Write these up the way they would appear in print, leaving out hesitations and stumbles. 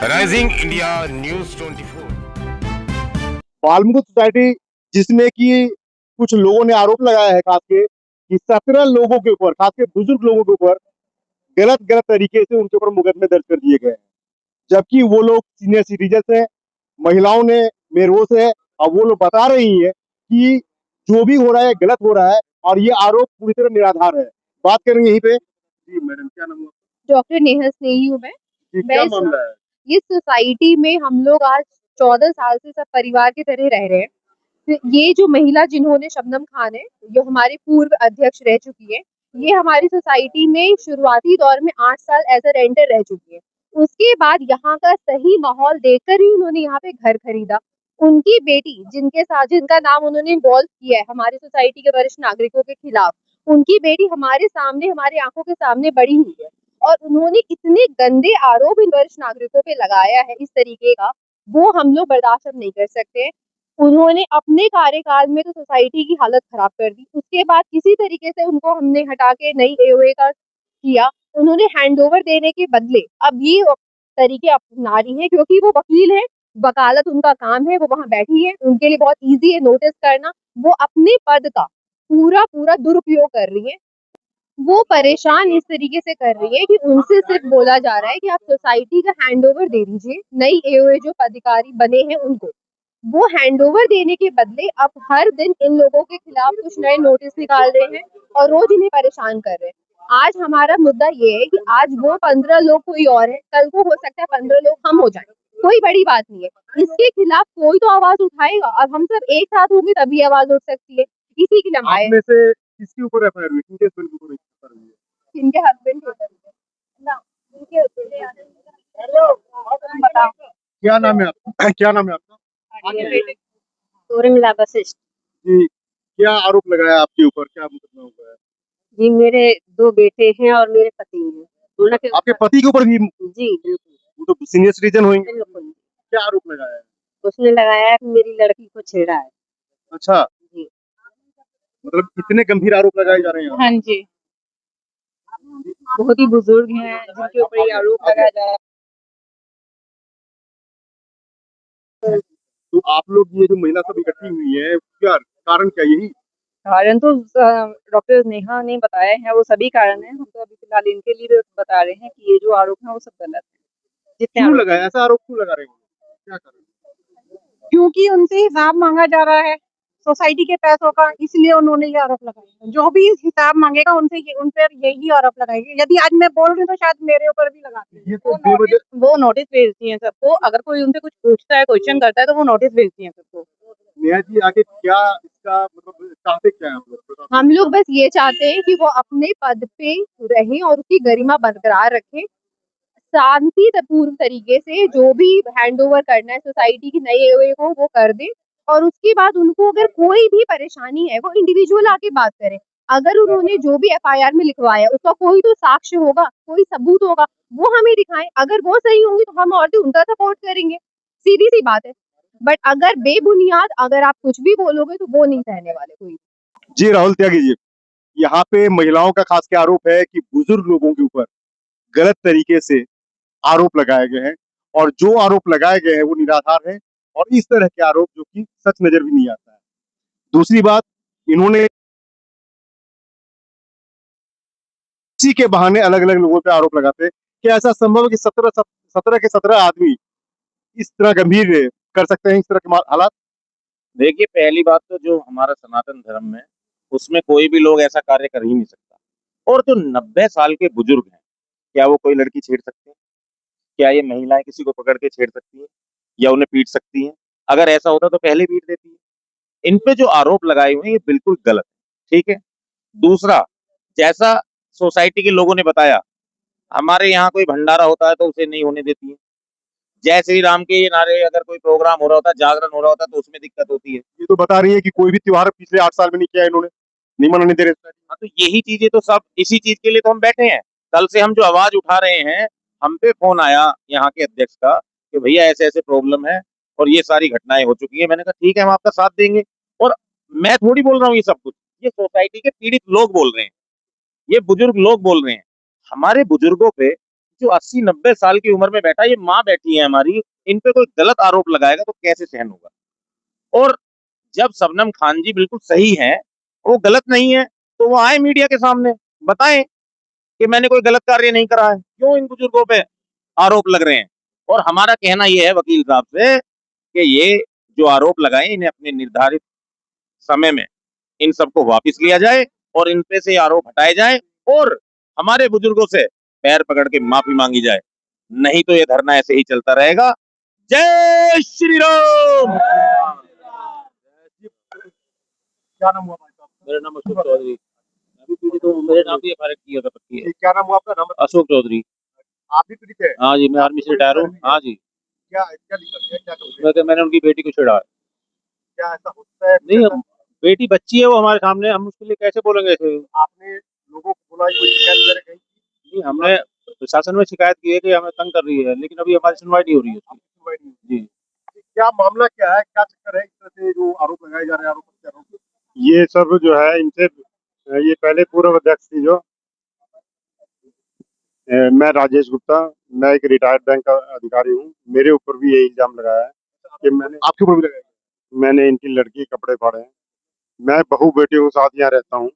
Rising India news 24। Valmiki society जिसमें कि कुछ लोगों ने आरोप लगाया है खास के कि 17 लोगों के ऊपर, खास के बुजुर्ग लोगों के ऊपर गलत गलत तरीके से उनके ऊपर मुकदमे दर्ज कर दिए गए हैं, जबकि वो लोग सीनियर सिटीजन है, महिलाओं ने बेरोष है और वो लोग बता रही है कि जो भी हो रहा है गलत हो रहा है और ये आरोप पूरी तरह निराधार है। बात करेंगे यहीं पे। जी मैडम, क्या नाम है? डॉक्टर नेहा स्नेही हूँ मैं। क्या मामला है? इस सोसाइटी में हम लोग आज 14 साल से सब परिवार की तरह रह रहे हैं। ये जो महिला जिन्होंने शबनम खान है, जो हमारे पूर्व अध्यक्ष रह चुकी है, ये हमारी सोसाइटी में शुरुआती दौर में 8 साल एज अ रेंटर रह चुकी है। उसके बाद यहाँ का सही माहौल देखकर ही उन्होंने यहाँ पे घर खरीदा। उनकी बेटी जिनका नाम उन्होंने इन्वॉल्व किया है हमारी सोसाइटी के वरिष्ठ नागरिकों के खिलाफ, उनकी बेटी हमारे सामने, हमारी आंखों के सामने बड़ी हुई है और उन्होंने इतने गंदे आरोप इन वरिष्ठ नागरिकों पे लगाया है इस तरीके का, वो हम लोग बर्दाश्त नहीं कर सकते। उन्होंने अपने कार्यकाल में तो सोसाइटी की हालत खराब कर दी। उसके बाद किसी तरीके से उनको हमने हटा के नई एओए का किया। उन्होंने हैंडओवर देने के बदले अब ये तरीके अपना रही है, क्योंकि वो वकील है, वकालत उनका काम है, वो वहां बैठी है, उनके लिए बहुत ईजी है नोटिस करना। वो अपने पद का पूरा दुरुपयोग कर रही है। वो परेशान इस तरीके से कर रही है कि उनसे सिर्फ बोला जा रहा है कि आप सोसाइटी का हैंडओवर दे दीजिए नई एओए जो अधिकारी बने हैं उनको। वो हैंडओवर देने के बदले अब हर दिन इन लोगों के खिलाफ कुछ नए नोटिस निकाल रहे हैं और रोज इन्हें परेशान कर रहे हैं। आज हमारा मुद्दा ये है कि आज वो 15 लोग कोई और है, कल को हो सकता है 15 लोग हम हो जाएं, कोई बड़ी बात नहीं है। इसके खिलाफ कोई तो आवाज उठाएगा और हम सब एक साथ होंगे तभी आवाज उठ सकती है। इसी के लिए हम आए। आप में से किसके ऊपर एफआईआर हुई? किनके हस्बैंड के ऊपर एफआईआर हुई है? इनके हस्बैंड के ऊपर ना, इनके हेलो बताओ क्या नाम है आपका? क्या नाम है आपका? उर्मिला वशिष्ठ जी, क्या आरोप लगाया आपके ऊपर? क्या मुकदमा हुआ है? जी। मेरे 2 बेटे हैं और मेरे पति हैं। दोनों के आपके पति के ऊपर भी? जी बिल्कुल वो तो सीनियर सिटीजन होंगे। बिल्कुल। क्या आरोप लगाया है? उसने लगाया है कि मेरी लड़की को छेड़ा है। अच्छा, जी मतलब इतने गंभीर आरोप लगाए जा रहे हैं? हाँ जी, बहुत ही बुजुर्ग हैं जिनके ऊपर ये आरोप लगाया जा रहा है। तो आप लोग ये जो महिला सब इकट्ठी हुई है, क्या कारण क्या यही? कारण तो डॉक्टर नेहा ने बताए हैं, वो सभी कारण हैं। हम तो अभी फिलहाल इनके लिए बता रहे हैं कि ये जो आरोप है वो सब गलत है। जितने क्यों आरोप लगाया? ऐसा आरोप क्यों लगा रहे हैं? क्या कारण? क्योंकि उनसे हिसाब मांगा जा रहा है सोसाइटी के पैसों का, इसलिए उन्होंने ये आरोप लगाया। जो भी हिसाब मांगेगा उन पर यही आरोप लगाएंगे। यदि आज मैं बोल रही हूँ तो शायद मेरे ऊपर भी लगाते हैं। ये तो बेवजह। वो नोटिस भेजती हैं सबको। अगर कोई उनसे कुछ पूछता है, क्वेश्चन करता है, तो वो नोटिस भेजती हैं सबको। नेहा जी, आगे क्या इसका मतलब चाहते क्या है आप लोग? हम लोग बस ये चाहते हैं कि वो अपने पद पे रहें और उसकी गरिमा बरकरार रखें। शांति पूर्ण तरीके से जो भी हैंडओवर करना है सोसाइटी की नई एओए को वो कर दे और उसके बाद उनको अगर कोई भी परेशानी है वो इंडिविजुअल आके बात करे। अगर उन्होंने जो भी एफआईआर में लिखवाया उसका कोई तो साक्ष्य होगा, कोई सबूत होगा, वो हमें दिखाएं। अगर वो सही होंगे तो हम और उनका सपोर्ट करेंगे, सीधी सी बात है। बट अगर बेबुनियाद अगर आप कुछ भी बोलोगे तो वो नहीं सहने वाले कोई। जी राहुल त्यागी जी, यहाँ पे महिलाओं का खास के आरोप है कि बुजुर्ग लोगों के ऊपर गलत तरीके से आरोप लगाए गए हैं और जो आरोप लगाए गए हैं वो निराधार है और इस तरह के आरोप जो कि सच नजर भी नहीं आता है। दूसरी बात, इन्होंने इसी के बहाने अलग अलग लोगों पे आरोप लगाते हैं। क्या ऐसा संभव है कि 17 के 17 आदमी इस तरह गंभीर कर सकते हैं इस तरह के हालात? देखिए, पहली बात तो जो हमारा सनातन धर्म है उसमें कोई भी लोग ऐसा कार्य कर ही नहीं सकता। और जो 90 साल के बुजुर्ग हैं, क्या वो कोई लड़की छेड़ सकते हैं? क्या ये महिलाएं किसी को पकड़ के छेड़ सकती हैं या उन्हें पीट सकती हैं? अगर ऐसा होता तो पहले पीट देती है। इन पे जो आरोप लगाए हुए हैं ये बिल्कुल गलत है। ठीक है। दूसरा, जैसा सोसाइटी के लोगों ने बताया, हमारे यहाँ कोई भंडारा होता है तो उसे नहीं होने देती है। जय श्री राम के ये नारे, अगर कोई प्रोग्राम हो रहा होता है, जागरण हो रहा होता है, तो उसमें दिक्कत होती है। ये तो बता रही है कि कोई भी त्योहार पिछले 8 साल में नहीं किया है इन्होंने, नहीं मनाने दे रहे। हाँ, तो यही चीजें तो सब इसी चीज के लिए तो हम बैठे हैं। कल से हम जो आवाज उठा रहे हैं, हम पे फोन आया यहाँ के अध्यक्ष का कि भैया ऐसे ऐसे प्रॉब्लम है और ये सारी घटनाएं हो चुकी है। मैंने कहा ठीक है, हम आपका साथ देंगे। और मैं थोड़ी बोल रहा हूँ ये सब कुछ, ये सोसाइटी के पीड़ित लोग बोल रहे हैं, ये बुजुर्ग लोग बोल रहे हैं। हमारे बुजुर्गों पे जो 80-90 साल की उम्र में बैठा, ये माँ बैठी है हमारी, इन पे कोई गलत आरोप लगाएगा तो कैसे सहन होगा। और जब शबनम खान जी बिल्कुल सही है, वो गलत नहीं है, तो वो आए मीडिया के सामने बताएं कि मैंने कोई गलत कार्य नहीं करा है, क्यों इन बुजुर्गों पे आरोप लग रहे हैं। और हमारा कहना ये है वकील साहब से कि ये जो आरोप लगाए इन्हें अपने निर्धारित समय में इन सबको वापस लिया जाए और इन पे से आरोप हटाए जाए और हमारे बुजुर्गों से पैर पकड़ के माफी मांगी जाए, नहीं तो ये धरना ऐसे ही चलता रहेगा। जय श्री राम। क्या नाम हुआ भाई साहब? मेरा नाम अशोक चौधरी। अभी पीड़ित हूँ, मेरे नाम भी एफआईआर की है। ये क्या नाम हुआ आपका? नाम? अशोक चौधरी। आप भी पीड़ित है? हाँ जी, मैं आर्मी से रिटायर हूँ। हाँ जी। क्या क्या दिक्कत है? क्या करोगे? मैंने उनकी बेटी को छेड़ा है। क्या ऐसा होता है? नहीं, हम बेटी बच्ची है वो हमारे सामने, हम उसके लिए कैसे बोलेंगे ऐसे। आपने लोगों को बोला कोई शिकायत वगैरह कहीं? नहीं, हमने प्रशासन में शिकायत की है कि हमें तंग कर रही है, लेकिन अभी हमारी सुनवाई नहीं हो रही है उसकी। सुनवाई नहीं जी। हुई। क्या मामला क्या है? क्या चक्कर है इस तरह से जो आरोप लगाए जा रहे हैं? आरोप ये सब जो है इनसे, ये पहले पूर्व अध्यक्ष थी जो, मैं राजेश गुप्ता, मैं एक रिटायर्ड बैंक का अधिकारी हूँ। मेरे ऊपर भी ये इल्जाम लगाया है कि आपके ऊपर भी लगाया? मैंने इनकी लड़की के कपड़े फाड़े हैं। मैं बहू बेटियों के साथ यहाँ रहता हूँ,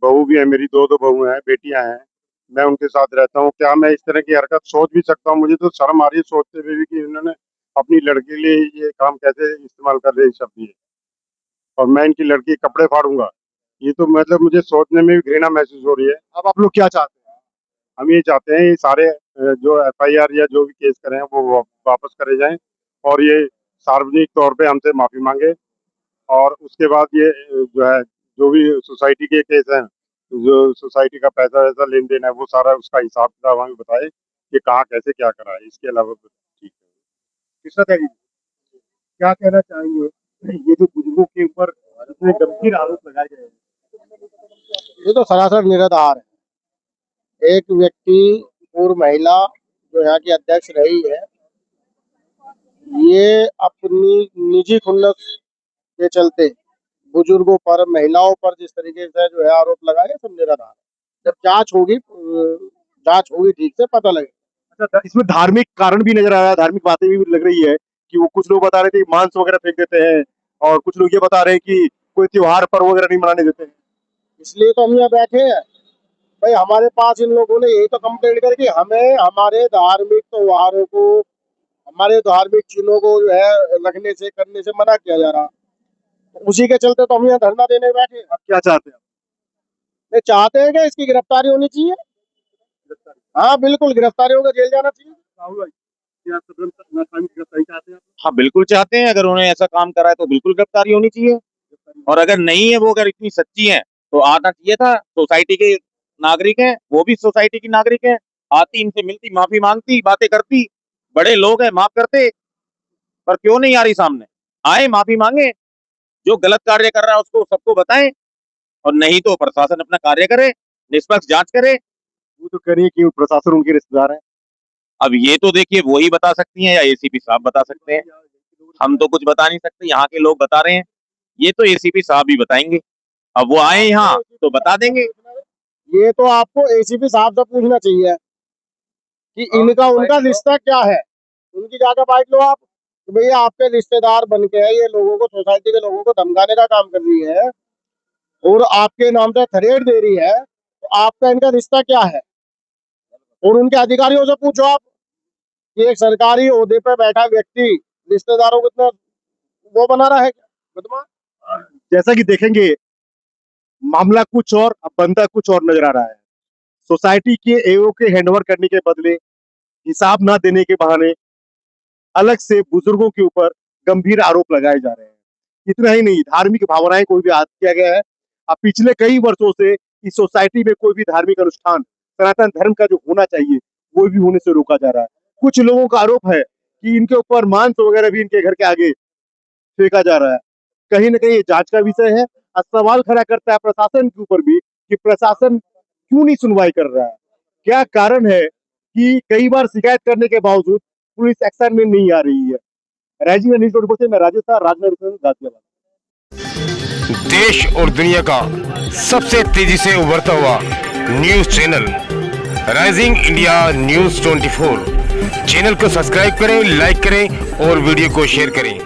बहू भी है मेरी, दो बहू हैं, बेटियां हैं, मैं उनके साथ रहता हूँ। क्या मैं इस तरह की हरकत सोच भी सकता हूँ? मुझे तो शर्म आ रही है सोचते हुए भी कि इन्होंने अपनी लड़की के लिए ये काम कैसे इस्तेमाल कर रहे हैं शब्द ये, और मैं इनकी लड़की के कपड़े फाड़ूंगा, ये तो मतलब मुझे सोचने में भी घृणा महसूस हो रही है। अब आप लोग क्या चाहते हैं? हम ये चाहते हैं ये सारे जो एफआईआर या जो भी केस करे हैं वो वापस करे जाएं और ये सार्वजनिक तौर पे हमसे माफी मांगे, और उसके बाद ये जो है जो भी सोसाइटी के केस हैं, जो सोसाइटी का पैसा वैसा लेन देन है, वो सारा उसका हिसाब किताब हमें बताए कि कहाँ कैसे क्या करा है। इसके अलावा तो ठीक है। कृष्णा त्यागी जी, क्या कहना चाहेंगे? ये जो बुजुर्गों के ऊपर इतने गंभीर आरोप लगाए गए हैं, ये तो सरासर निराधार है। एक व्यक्ति, पूर्व महिला जो यहाँ की अध्यक्ष रही है, ये अपनी निजी खुन्नस के चलते बुजुर्गों पर, महिलाओं पर जिस तरीके से जो है आरोप लगाए, सब निराधार है। जब जांच होगी ठीक से पता लगेगा। अच्छा, इसमें धार्मिक कारण भी नजर आ रहा है, धार्मिक बातें भी लग रही है कि वो कुछ लोग बता रहे थे कि मांस वगैरह फेंक देते हैं, और कुछ लोग ये बता रहे हैं कि कोई त्योहार पर्व वगैरह नहीं मनाने देते हैं। इसलिए तो हम यहाँ बैठे हैं भाई। हमारे पास इन लोगों ने यही तो कंप्लेंट करी कि हमें हमारे धार्मिक त्योहारों को, हमारे धार्मिक चिन्हों को जो है रखने से, करने से मना किया जा रहा। तो उसी के चलते तो हम यहाँ धरना देने बैठे। आप क्या चाहते हैं? नहीं चाहते हैं कि इसकी गिरफ्तारी होनी चाहिए। हाँ बिल्कुल, गिरफ्तारी होकर जेल जाना चाहिए। राहुल भाई, क्या शबनम खान की गिरफ्तारी चाहते हैं आप? हाँ बिल्कुल चाहते हैं, अगर उन्होंने ऐसा काम करा है तो बिल्कुल गिरफ्तारी होनी चाहिए, और अगर नहीं है, वो अगर इतनी सच्ची है तो आना चाहिए था। सोसाइटी के नागरिक हैं, वो भी सोसाइटी की नागरिक हैं, आती, इनसे मिलती, माफी मांगती, बातें करती, बड़े लोग हैं, माफ करते। पर क्यों नहीं आ रही सामने? आए, माफी मांगे, जो गलत कार्य कर रहा है उसको सबको बताएं, और नहीं तो प्रशासन अपना कार्य करे, निष्पक्ष जांच करे। वो तो कह रही है कि प्रशासन उनके रिश्तेदार है। अब ये तो देखिए वो ही बता सकती हैं या एसीपी साहब बता सकते हैं, हम तो कुछ बता नहीं सकते, यहाँ के लोग बता रहे हैं, ये तो एसीपी साहब ही बताएंगे। अब वो आए यहाँ तो बता देंगे। ये तो आपको एसीपी साहब से पूछना चाहिए कि इनका उनका रिश्ता क्या है। उनकी जाकर बाइट लो आप कि भैया आपके रिश्तेदार बन के ये लोगों को, सोसाइटी के लोगों को धमकाने का काम कर रही है और आपके नाम पे थ्रेट दे रही है, तो आपका इनका रिश्ता क्या है? और उनके अधिकारियों से पूछो आप कि एक सरकारी ओहदे पे बैठा व्यक्ति रिश्तेदारों को इतना वो बना रहा है बदमाश। जैसा कि देखेंगे, मामला कुछ और, अब बनता कुछ और नजर आ रहा है। सोसाइटी के एओ के हैंडओवर करने के बदले, हिसाब ना देने के बहाने अलग से बुजुर्गों के ऊपर गंभीर आरोप लगाए जा रहे हैं। इतना ही नहीं, धार्मिक भावनाएं कोई भी आहत किया गया है। अब पिछले कई वर्षों से इस सोसाइटी में कोई भी धार्मिक अनुष्ठान, सनातन धर्म का जो होना चाहिए, वो भी होने से रोका जा रहा है। कुछ लोगों का आरोप है कि इनके ऊपर मांस वगैरह भी इनके घर के आगे फेंका जा रहा है। कहीं ना कहीं ये जांच का विषय है। और सवाल खड़ा करता है प्रशासन के ऊपर भी कि प्रशासन क्यों नहीं सुनवाई कर रहा है। क्या कारण है कि कई बार शिकायत करने के बावजूद पुलिस एक्शन में नहीं आ रही है। राजीव न्यूज़ 24 से मैं राजेश था, राजनगर गाजियाबाद। देश और दुनिया का सबसे तेजी से उभरता हुआ news channel rising India news 24 channel को सब्सक्राइब करें, लाइक करें और वीडियो को शेयर करें।